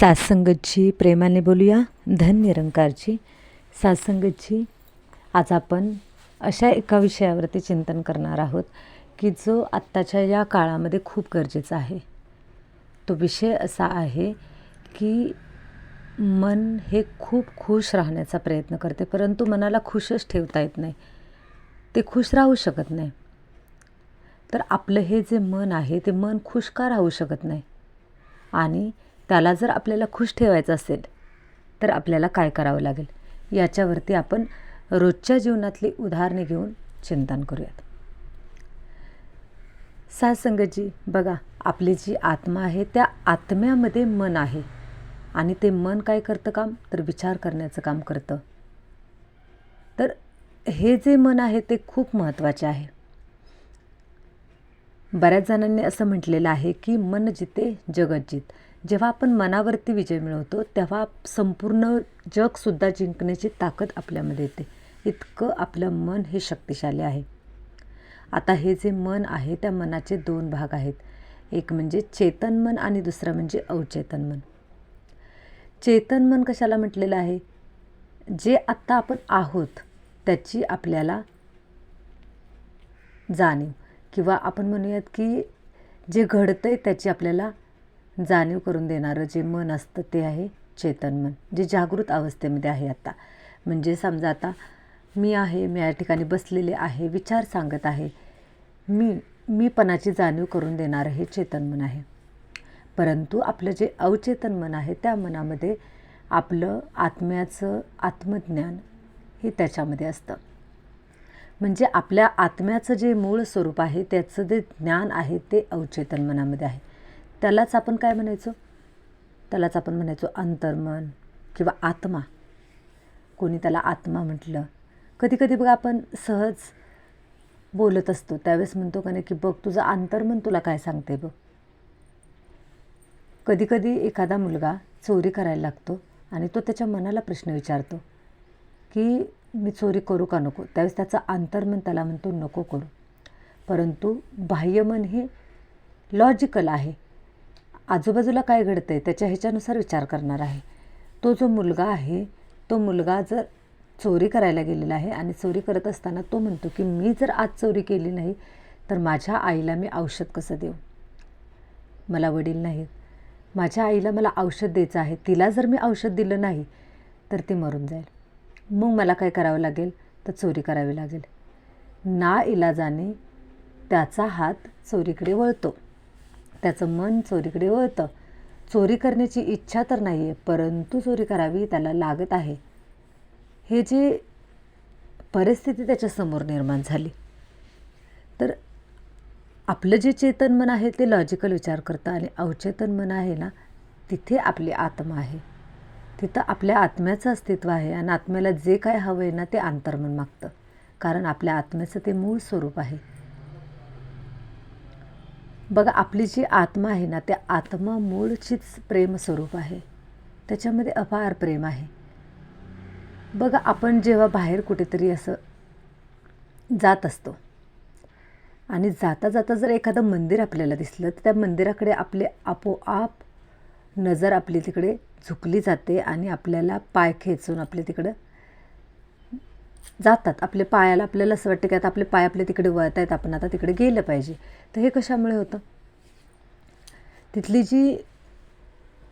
सात्संगतची प्रेमाने बोलूया. धन निरंकारची सात्संगतची आज आपण अशा एका विषयावरती चिंतन करणार आहोत की जो आत्ताच्या या काळामध्ये खूप गरजेचा आहे. तो विषय असा आहे की मन हे खूप खुश राहण्याचा प्रयत्न करते, परंतु मनाला खुशच ठेवता येत नाही, ते खुश राहू शकत नाही. तर आपलं हे जे मन आहे ते मन खुश का राहू शकत नाही, आणि त्याला जर आपल्याला खुश ठेवायचं असेल तर आपल्याला काय करावं लागेल, याच्यावरती आपण रोजच्या जीवनातली उदाहरणे घेऊन चिंतन करूयात. सात्संगतजी बघा, आपली जी आत्मा आहे त्या आत्म्यामध्ये मन आहे, आणि ते मन काय करतं काम, तर विचार करण्याचं काम करतं. तर हे जे मन आहे ते खूप महत्त्वाचे आहे. बऱ्याच जणांनी असं म्हटलेलं आहे की मन जिते जगत जित. जेव्हा आपण मनावरती विजय मिळवतो तेव्हा संपूर्ण जगसुद्धा जिंकण्याची ताकद आपल्यामध्ये येते. इतकं आपलं मन हे शक्तिशाली आहे. आता हे जे मन आहे त्या मनाचे दोन भाग आहेत, एक म्हणजे चेतन मन आणि दुसरं म्हणजे अवचेतन मन. चेतन मन कशाला म्हटलेलं आहे, जे आत्ता आपण आहोत त्याची आपल्याला जाणीव, किंवा आपण म्हणूयात की जे घडतंय त्याची आपल्याला जाणीव करून देणारं जे मन असतं ते आहे चेतन मन, जे जागृत अवस्थेमध्ये आहे. आता म्हणजे समजा आता मी आहे, मी या ठिकाणी बसलेले आहे, विचार सांगत आहे, मीपणाची जाणीव करून देणारं हे चेतन मन आहे. परंतु आपलं जे अवचेतन मन आहे त्या मनामध्ये आपलं आत्म्याचं आत्मज्ञान हे त्याच्यामध्ये असतं. म्हणजे आपल्या आत्म्याचं जे मूळ स्वरूप आहे त्याचं जे ज्ञान आहे ते अवचेतन मनामध्ये आहे. त्यालाच आपण काय म्हणायचो, त्यालाच आपण म्हणायचो अंतर्मन किंवा आत्मा. कोणी त्याला आत्मा म्हटलं. कधी कधी बघा आपण सहज बोलत असतो त्यावेळेस म्हणतो का नाही की बघ तुझं अंतर्मन तुला काय सांगते बघ. कधी कधी एखादा मुलगा चोरी करायला लागतो आणि तो त्याच्या मनाला प्रश्न विचारतो की मी चोरी करू का नको. त्यावेळेस त्याचं अंतर्मन त्याला म्हणतो नको करू. परंतु बाह्यमन हे लॉजिकल आहे, आजूबाजूला काय घडतं आहे त्याच्या ह्याच्यानुसार विचार करणार आहे. तो जो मुलगा आहे तो मुलगा जर चोरी करायला गेलेला आहे आणि चोरी करत असताना तो म्हणतो की मी जर आज चोरी केली नाही तर माझ्या आईला मी औषध कसं देऊ, मला वडील नाहीत, माझ्या आईला मला औषध द्यायचं आहे, तिला जर मी औषध दिलं नाही तर ती मरून जाईल, मग मला काय करावं लागेल तर चोरी करावी लागेल. नाइलाजाने त्याचा हात चोरीकडे वळतो, त्याचं मन चोरीकडे वळतं. चोरी करण्याची इच्छा तर नाही आहे परंतु चोरी करावी त्याला लागत आहे. हे जे परिस्थिती त्याच्यासमोर निर्माण झाली. तर आपलं जे चेतन मन आहे ते लॉजिकल विचार करतं, आणि अवचेतन मन आहे ना तिथे आपली आत्मा आहे, तिथं आपल्या आत्म्याचं अस्तित्व आहे. आणि आत्म्याला जे काय हवं आहे ना ते अंतर्मन मागतं, कारण आपल्या आत्म्याचं ते मूळ स्वरूप आहे. बघा, आपली जी आत्मा आहे ना त्या आत्मा मूळचीच प्रेम स्वरूप आहे, त्याच्यामध्ये अपार प्रेम आहे. बघा, आपण जेव्हा बाहेर कुठेतरी असं जात असतो आणि जाता जाता जर एखादं मंदिर आपल्याला दिसलं तर त्या मंदिराकडे आपले आपोआप नजर आपली तिकडे झुकली जाते आणि आपल्याला पाय खेचून आपले तिकडं जातात. आपले पायाला आपल्याला असं वाटतं की आता आपले पाय आपले तिकडे वळत आहेत, आपण आता तिकडे गेलं पाहिजे. तर हे कशामुळे होतं, तिथली जी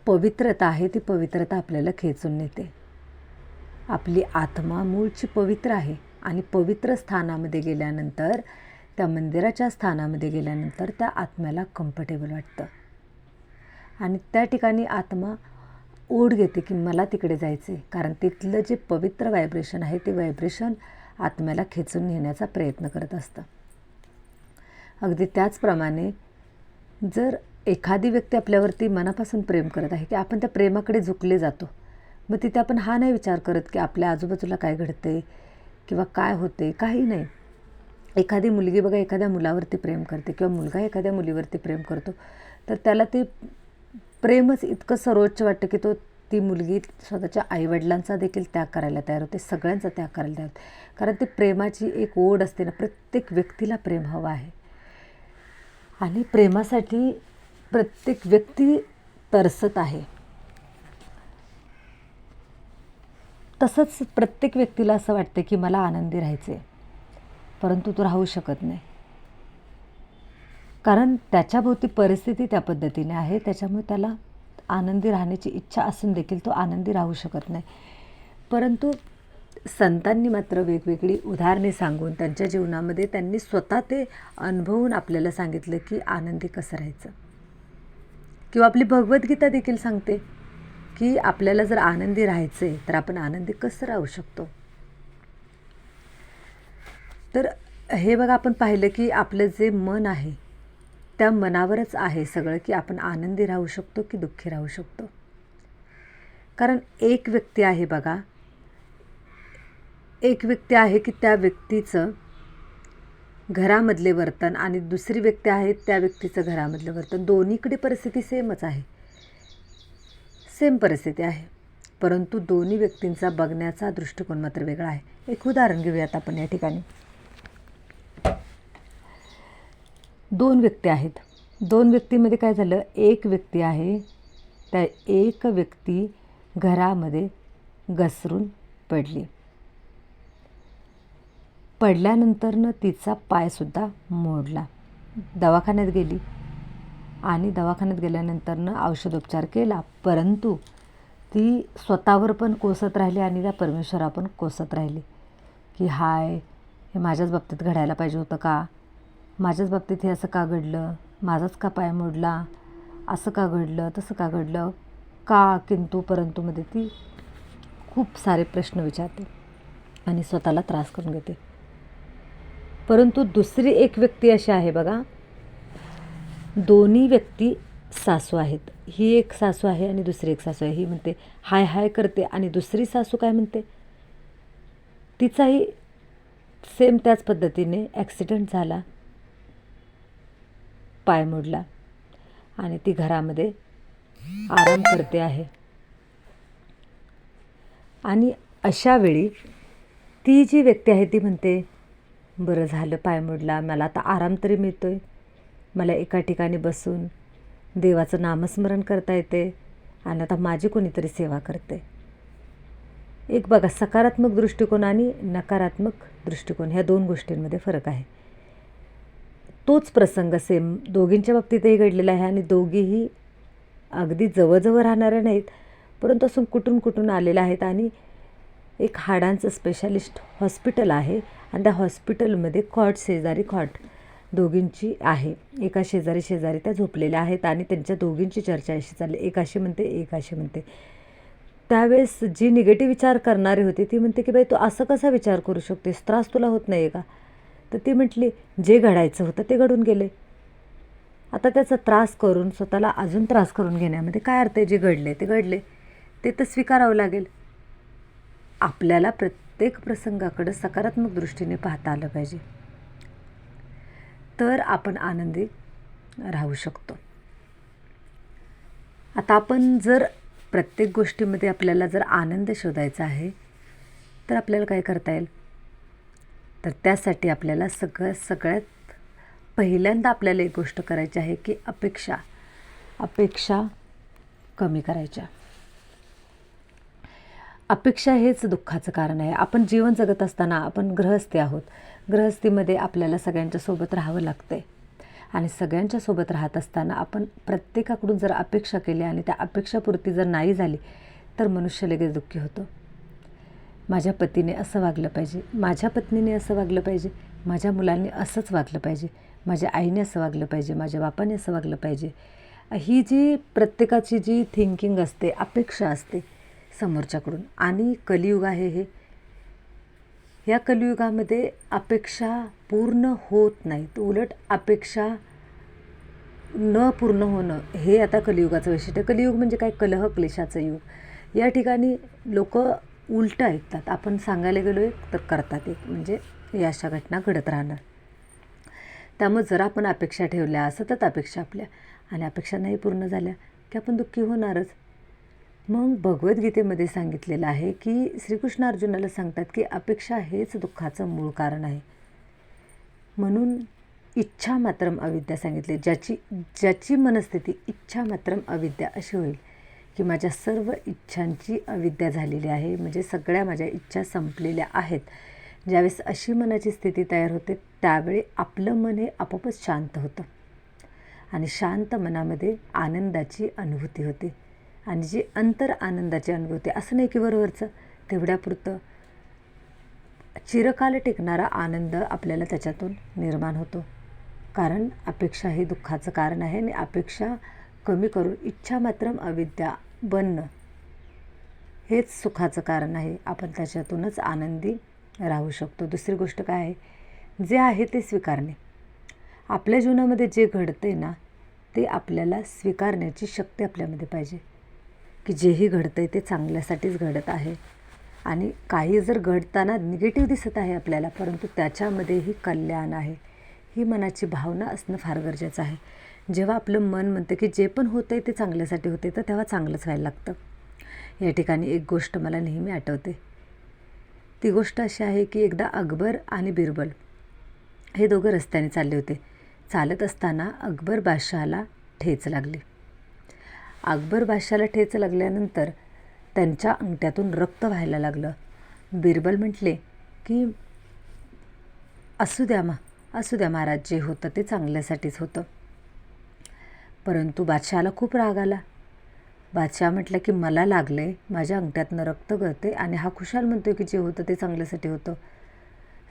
पवित्रता आहे ती पवित्रता आपल्याला खेचून नेते. आपली आत्मा मूळची पवित्र आहे, आणि पवित्र स्थानामध्ये गेल्यानंतर, त्या मंदिराच्या स्थानामध्ये गेल्यानंतर त्या आत्म्याला कम्फर्टेबल वाटतं, आणि त्या ठिकाणी आत्मा ओढ घेते की मला तिकडे जायचं आहे, कारण तिथलं जे पवित्र व्हायब्रेशन आहे ते व्हायब्रेशन आत्म्याला खेचून नेण्याचा प्रयत्न करत असतं. अगदी त्याचप्रमाणे जर एखादी व्यक्ती आपल्यावरती मनापासून प्रेम करत आहे की आपण त्या प्रेमाकडे झुकले जातो, मग तिथे आपण हा नाही विचार करत की आपल्या आजूबाजूला काय घडते किंवा काय होते, काही नाही. एखादी मुलगी बघा एखाद्या मुलावरती प्रेम करते किंवा मुलगा एखाद्या मुलीवरती प्रेम करतो, तर त्याला ते प्रेमच इतकं सर्वोच्च वाटतं की ती मुलगी स्वतःच्या आईवडिलांचा देखील त्याग करायला तयार होते, सगळ्यांचा त्याग करायला तयार होते. कारण ती प्रेमाची एक ओढ असते ना, प्रत्येक व्यक्तीला प्रेम हवं आहे, आणि प्रेमासाठी प्रत्येक व्यक्ती तरसत आहे. तसंच प्रत्येक व्यक्तीला असं वाटतं की मला आनंदी राहायचं आहे, परंतु तो राहू शकत नाही. कारण त्याच्याभोवती परिस्थिती त्या पद्धतीने आहे, त्याच्यामुळे त्याला आनंदी राहण्याची इच्छा असून देखील तो आनंदी राहू शकत नाही. परंतु संतांनी मात्र वेगवेगळी उदाहरणे सांगून त्यांच्या जीवनामध्ये त्यांनी स्वतः ते अनुभवून आपल्याला सांगितलं की आनंदी कसं राहायचं. किंवा आपली भगवद्गीता देखील सांगते की आपल्याला जर आनंदी राहायचं आहे तर आपण आनंदी कसं राहू शकतो. तर हे बघा, आपण पाहिलं की आपलं जे मन आहे त्या मनावरच आहे सगळं, की आपण आनंदी राहू शकतो की दुःखी राहू शकतो. कारण एक व्यक्ती आहे बघा, एक व्यक्ती आहे की त्या व्यक्तीचं घरामधले वर्तन आणि दुसरी व्यक्ती आहे त्या व्यक्तीचं घरामधलं वर्तन, दोन्हीकडे परिस्थिती सेमच आहे, सेम परिस्थिती आहे, परंतु दोन्ही व्यक्तींचा बघण्याचा दृष्टिकोन मात्र वेगळा आहे. एक उदाहरण घेऊयात आपण या ठिकाणी. दोन व्यक्ती आहेत. दोन व्यक्तीमध्ये काय झालं, एक व्यक्ती आहे, त्या एक व्यक्ती घरामध्ये घसरून पडली. पडल्यानंतरनं तिचा पायसुद्धा मोडला. दवाखान्यात गेली आणि दवाखान्यात गेल्यानंतरनं औषधोपचार केला, परंतु ती स्वतःवर पण कोसत राहिली आणि त्या परमेश्वरा पण कोसत राहिली की हे माझ्याच बाबतीत घडायला पाहिजे होतं का, माझ्याच बाबतीत हे असं का घडलं, माझाच का पाय मोडला, असं का घडलं, तसं का घडलं, का किंतु परंतुमध्ये ती खूप सारे प्रश्न विचारते आणि स्वतःला त्रास करून घेते. परंतु दुसरी एक व्यक्ती अशी आहे बघा, दोन्ही व्यक्ती सासू आहेत. ही एक सासू आहे आणि दुसरी एक सासू आहे. ही म्हणते हाय हाय करते आणि दुसरी सासू काय म्हणते, तिचाही सेम त्याच पद्धतीने ॲक्सिडेंट झाला, पाय मोडला आणि ती घरामध्ये आराम करते आहे. आणि अशा वेळी ती जी व्यक्ती आहे ती म्हणते बरं झालं पाय मोडला, मला आता आराम तरी मिळतो आहे, मला एका ठिकाणी बसून देवाचं नामस्मरण करता येते आणि आता माझी कोणीतरी सेवा करते. एक बघा, सकारात्मक दृष्टिकोन आणि नकारात्मक दृष्टिकोन ह्या दोन गोष्टींमध्ये फरक आहे. तोच प्रसंग सेम दोघींच्या बाबतीतही घडलेला आहे आणि दोघीही अगदी जवळजवळ राहणाऱ्या नाहीत, परंतु असून कुठून कुठून आलेल्या आहेत. आणि एक हाडांचं स्पेशालिस्ट हॉस्पिटल आहे आणि त्या हॉस्पिटलमध्ये कॉट शेजारी कॉट दोघींची आहे. एका शेजारी शेजारी त्या झोपलेल्या आहेत आणि त्यांच्या दोघींची चर्चा अशी चालली, एक अशी म्हणते एक अशी म्हणते. त्यावेळेस जी निगेटिव्ह विचार करणारी होती ती म्हणते की बाई तू असं कसा विचार करू शकतेस, त्रास तुला होत नाही आहे का. तर ती म्हटली जे घडायचं होतं ते घडून गेले, आता त्याचा त्रास करून स्वतःला अजून त्रास करून घेण्यामध्ये काय अर्थ आहे. जे घडले ते घडले, ते तर स्वीकारावं लागेल. आपल्याला प्रत्येक प्रसंगाकडे सकारात्मक दृष्टीने पाहता आलं पाहिजे, तर आपण आनंदी राहू शकतो. आता आपण जर प्रत्येक गोष्टीमध्ये आपल्याला जर आनंद शोधायचा आहे तर आपल्याला काय करता येईल, तर त्यासाठी आपल्याला सगळ्यात पहिल्यांदा आपल्याला एक गोष्ट करायची आहे की अपेक्षा कमी करायच्या. अपेक्षा हेच दुःखाचं कारण आहे. आपण जीवन जगत असताना आपण गृहस्थी आहोत, गृहस्थीमध्ये आपल्याला सगळ्यांच्या सोबत राहावं लागतं आहे आणि सगळ्यांच्या सोबत राहत असताना आपण प्रत्येकाकडून जर अपेक्षा केल्या आणि त्या अपेक्षापूर्ती जर नाही झाली तर मनुष्य लगेच दुःखी होतो. माझ्या पतीने असं वागलं पाहिजे, माझ्या पत्नीने असं वागलं पाहिजे, माझ्या मुलांनी असंच वागलं पाहिजे, माझ्या आईने असं वागलं पाहिजे, माझ्या बापाने असं वागलं पाहिजे. ही जी प्रत्येकाची जी थिंकिंग असते, अपेक्षा असते समोरच्याकडून. आणि कलियुग आहे या कलियुगामध्ये अपेक्षा पूर्ण होत नाहीत, उलट अपेक्षा न पूर्ण होणं हे आता कलियुगाचं वैशिष्ट्य. कलियुग म्हणजे काय, कलह क्लेशाचं युग. या ठिकाणी लोक उलटं ऐकतात, आपण सांगायला गेलो एक तर करतात एक, म्हणजे या अशा घटना घडत राहणार. त्यामुळे जर आपण अपेक्षा ठेवल्या, सतत अपेक्षा आपल्या, आणि अपेक्षा नाही पूर्ण झाल्या की आपण दुःखी होणारच. मग भगवद्गीतेमध्ये सांगितलेलं आहे की श्रीकृष्ण अर्जुनाला सांगतात की अपेक्षा हेच दुःखाचं मूळ कारण आहे. म्हणून इच्छा मात्रम अविद्या सांगितले. ज्याची मनस्थिती इच्छा मात्रम अविद्या अशी होईल की माझ्या सर्व इच्छांची अविद्या झालेली आहे, म्हणजे सगळ्या माझ्या इच्छा संपलेल्या आहेत. ज्यावेळेस अशी मनाची स्थिती तयार होते त्यावेळी आपलं मन हे आपोआपच शांत होतं आणि शांत मनामध्ये आनंदाची अनुभूती होते. आणि जी अंतर आनंदाची अनुभूती, असं नाही की वरवरचं तेवढ्यापुरतं चिरकाल टिकणारा आनंद आपल्याला त्याच्यातून निर्माण होतो. कारण अपेक्षा हे दुःखाचं कारण आहे आणि अपेक्षा कमी करून इच्छा मात्रम अविद्या बनणं हेच सुखाचं कारण आहे. आपण त्याच्यातूनच आनंदी राहू शकतो. दुसरी गोष्ट काय आहे, जे आहे ते स्वीकारणे. आपल्या जीवनामध्ये जे घडते ना ते आपल्याला स्वीकारण्याची शक्ती आपल्यामध्ये पाहिजे, की जेही घडतं आहे ते चांगल्यासाठीच घडत आहे. आणि काही जर घडताना निगेटिव्ह दिसत आहे आपल्याला, परंतु त्याच्यामध्येही कल्याण आहे, ही मनाची भावना असणं फार गरजेचं आहे. जेव्हा आपलं मन म्हणतं की जे पण होतं आहे ते चांगल्यासाठी होते, तर तेव्हा चांगलंच व्हायला लागतं. या ठिकाणी एक गोष्ट मला नेहमी आठवते. ती गोष्ट अशी आहे की एकदा अकबर आणि बिरबल हे दोघं रस्त्याने चालले होते. चालत असताना अकबर बादशहाला ठेच लागली. अकबर बादशहाला ठेच लागल्यानंतर त्यांच्या अंगठ्यातून रक्त व्हायला लागलं. बिरबल म्हटले की असू द्या महाराज, जे होतं ते चांगल्यासाठीच होतं. परंतु बादशहाला खूप राग आला. बादशाह म्हटलं की मला लागले, माझ्या अंगठ्यातनं रक्त गळते आणि हा खुशाल म्हणतो की जे होतं ते चांगल्यासाठी होतं.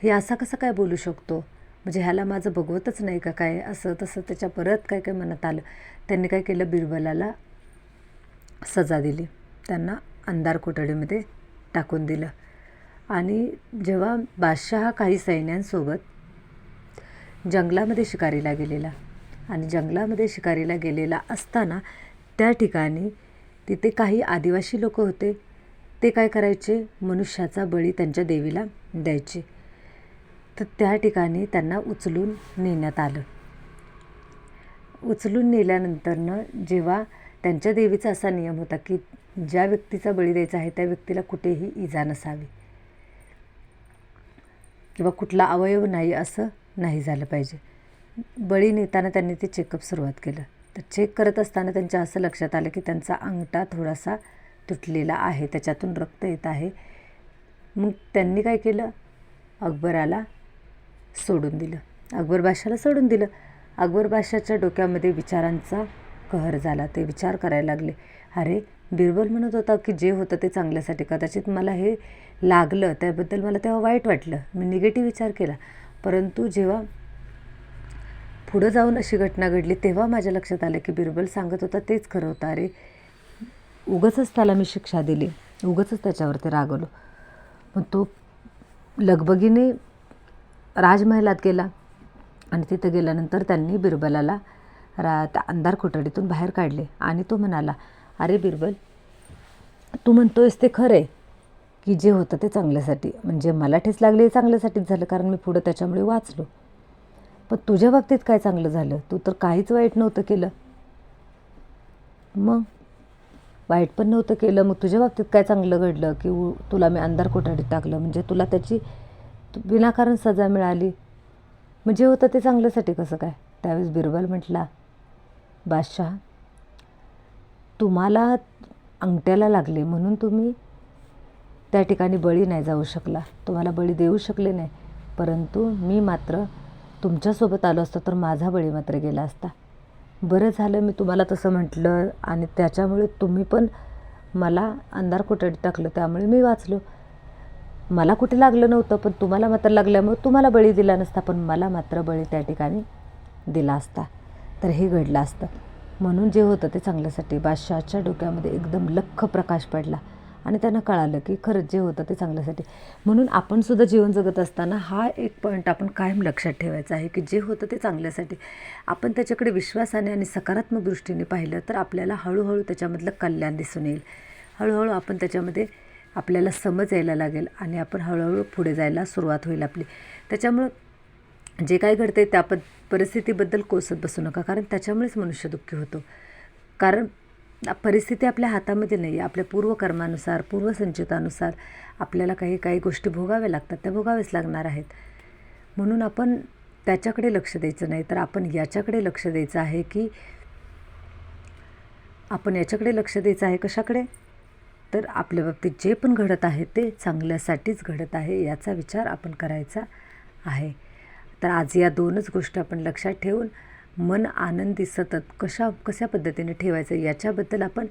हे असा कसं काय बोलू शकतो, म्हणजे ह्याला माझं बघवतच नाही का काय, असं तसं त्याच्या परत काय काय मनात आलं. त्यांनी काय केलं, बिरबलाला सजा दिली, त्यांना अंधार कोठडीमध्ये टाकून दिलं. आणि जेव्हा बादशाह काही सैन्यांसोबत जंगलामध्ये शिकारीला गेलेला आणि जंगलामध्ये शिकारीला गेलेला असताना त्या ठिकाणी तिथे काही आदिवासी लोक होते. ते काय करायचे, मनुष्याचा बळी त्यांच्या देवीला द्यायचे. तर त्या ठिकाणी त्यांना उचलून नेण्यात आलं. उचलून नेल्यानंतरनं जेव्हा त्यांच्या देवीचा असा नियम होता की ज्या व्यक्तीचा बळी द्यायचा आहे त्या व्यक्तीला कुठेही इजा नसावी किंवा कुठला अवयव नाही असं नाही झालं पाहिजे. बळी नेताना त्यांनी ते चेकअप सुरुवात केलं. तर चेक करत असताना त्यांच्या असं लक्षात आलं की त्यांचा अंगठा थोडासा तुटलेला आहे, त्याच्यातून रक्त येत आहे. मग त्यांनी काय केलं, अकबराला सोडून दिलं, अकबर बादशाला सोडून दिलं. अकबर बादशाच्या डोक्यामध्ये विचारांचा कहर झाला. ते विचार करायला लागले, अरे बिरबल म्हणत होता की जे होतं ते चांगल्यासाठी, कदाचित मला हे लागलं त्याबद्दल मला तेव्हा वाईट वाटलं, मी निगेटिव्ह विचार केला. परंतु जेव्हा पुढं जाऊन अशी घटना घडली तेव्हा माझ्या लक्षात आलं की बिरबल सांगत होता तेच खरं होतं. अरे उगाचच त्याला मी शिक्षा दिली, उगाचच त्याच्यावरती रागवलो. मग तो लगबगीने राजमहालात गेला आणि तिथं गेल्यानंतर त्यांनी बिरबलाला त्या अंधार कोठडीतून बाहेर काढले. आणि तो म्हणाला, अरे बिरबल, तू म्हणतोयस ते खरं आहे की जे होतं ते चांगल्यासाठी, म्हणजे मला ठेच लागली हे चांगल्यासाठीच झालं, कारण मी पुढं त्याच्यामुळे वाचलो. पण तुझ्या बाबतीत काय चांगलं झालं, तू तर काहीच वाईट नव्हतं केलं. मग वाईट पण नव्हतं केलं, मग तुझ्या बाबतीत काय चांगलं घडलं की तुला मी अंधार कोठडीत टाकलं, म्हणजे तुला त्याची विनाकारण सजा मिळाली, मग जे होतं ते चांगल्यासाठी कसं काय. त्यावेळेस बिरबल म्हटला, बादशाह, तुम्हाला अंगठ्याला लागले म्हणून तुम्ही त्या ठिकाणी बळी नाही जाऊ शकला, तुम्हाला बळी देऊ शकले नाही. परंतु मी मात्र तुमच्यासोबत आलो असतो तर माझा बळी मात्र गेला असता. बरं झालं मी तुम्हाला तसं म्हटलं आणि त्याच्यामुळे तुम्ही पण मला अंधार कोठडीत टाकलं, त्यामुळे मी वाचलो. मला कुठे लागलं नव्हतं, पण तुम्हाला मात्र लागल्यामुळे तुम्हाला बळी दिला नसता, पण मला मात्र बळी त्या ठिकाणी दिला असता, तर हे घडलं असतं. म्हणून जे होतं ते चांगल्यासाठी. बादशहाच्या डोक्यामध्ये एकदम लख्ख प्रकाश पडला आणि त्यांना कळालं की खरंच जे होतं ते चांगल्यासाठी. म्हणून आपण सुद्धा जीवन जगत असताना हा एक पॉईंट आपण कायम लक्षात ठेवायचा आहे की जे होतं ते चांगल्यासाठी. आपण त्याच्याकडे विश्वासाने आणि सकारात्मक दृष्टीने पाहिलं तर आपल्याला हळूहळू त्याच्यामधलं कल्याण दिसून येईल. हळूहळू आपण त्याच्यामध्ये आपल्याला समज यायला लागेल आणि आपण हळूहळू पुढे जायला सुरुवात होईल आपली. त्याच्यामुळं जे काय घडतं आहे त्या परिस्थितीबद्दल कोसत बसू नका, कारण त्याच्यामुळेच मनुष्य दुःखी होतो. कारण परिस्थिती आपल्या हातामध्ये नाही आहे. आपल्या पूर्वकर्मानुसार पूर्वसंचितानुसार आपल्याला काही गोष्टी भोगाव्या लागतात, त्या भोगाव्याच लागणार आहेत. म्हणून आपण त्याच्याकडे लक्ष द्यायचं नाही, तर आपण याच्याकडे लक्ष द्यायचं आहे की आपण याच्याकडे लक्ष द्यायचं आहे. कशाकडे? तर आपल्या बाबतीत जे पण घडत आहे ते चांगल्यासाठीच घडत आहे याचा विचार आपण करायचा आहे. तर आज या 2च गोष्टी आपण लक्षात ठेवून मन आनंदी सतत कशा पद्धतीने ठेवायचं याच्याबद्दल आपण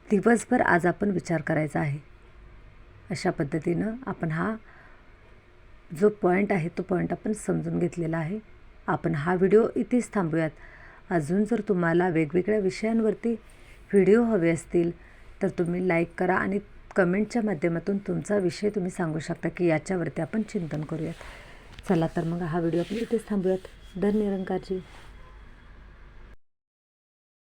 दिवसभर आज आपण विचार करायचा आहे. अशा पद्धतीनं आपण हा जो पॉईंट आहे तो पॉईंट आपण समजून घेतलेला आहे. आपण हा व्हिडिओ इथेच थांबूयात. अजून जर तुम्हाला वेगवेगळ्या विषयांवरती व्हिडिओ हवे असतील तर तुम्ही लाईक करा आणि कमेंटच्या माध्यमातून तुमचा विषय तुम्ही सांगू शकता की याच्यावरती आपण चिंतन करूयात. चला तर मग हा व्हिडिओ आपण इथेच थांबूयात. धन्य निरंकारजी.